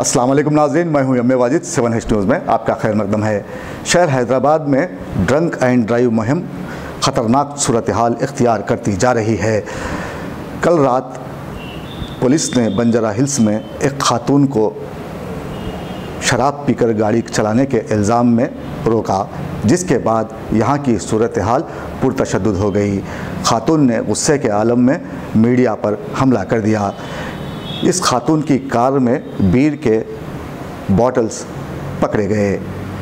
अस्सलाम वालेकुम नाज़रीन, मैं हूं एम.ए. वाजिद। 7H न्यूज़ में आपका खैर मकदम है। शहर हैदराबाद में ड्रंक एंड ड्राइव मुहिम ख़तरनाक सूरत हाल इख्तियार करती जा रही है। कल रात पुलिस ने बंजारा हिल्स में एक खातून को शराब पीकर गाड़ी चलाने के इल्ज़ाम में रोका, जिसके बाद यहाँ की सूरत हाल पुरतशद्दुद हो गई। खातून ने गुस्से के आलम में मीडिया पर हमला कर दिया। इस खातून की कार में बीयर के बॉटल्स पकड़े गए।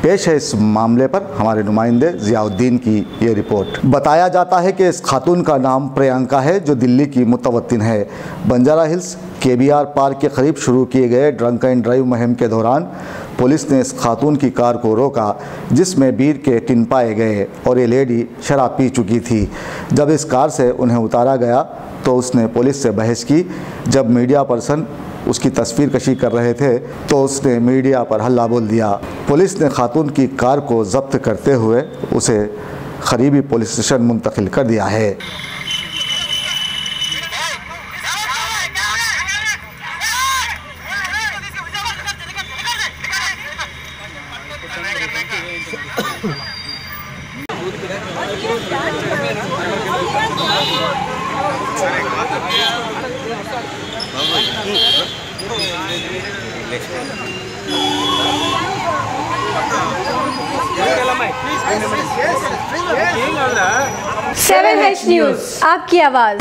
पेश है इस मामले पर हमारे नुमाइंदे ज़ियाउद्दीन की ये रिपोर्ट। बताया जाता है कि इस खातून का नाम प्रियंका है, जो दिल्ली की मुतवत्तिन है। बंजारा हिल्स KBR पार्क के करीब शुरू किए गए ड्रंक एंड ड्राइव मुहिम के दौरान पुलिस ने इस खातून की कार को रोका, जिसमें बीयर के टिन पाए गए और ये लेडी शराब पी चुकी थी। जब इस कार से उन्हें उतारा गया तो उसने पुलिस से बहस की। जब मीडिया पर्सन उसकी तस्वीर कशी कर रहे थे तो उसने मीडिया पर हल्ला बोल दिया। पुलिस ने खातून की कार को जब्त करते हुए उसे करीबी पुलिस स्टेशन मुंतकिल कर दिया है। 7H न्यूज़, आपकी आवाज़।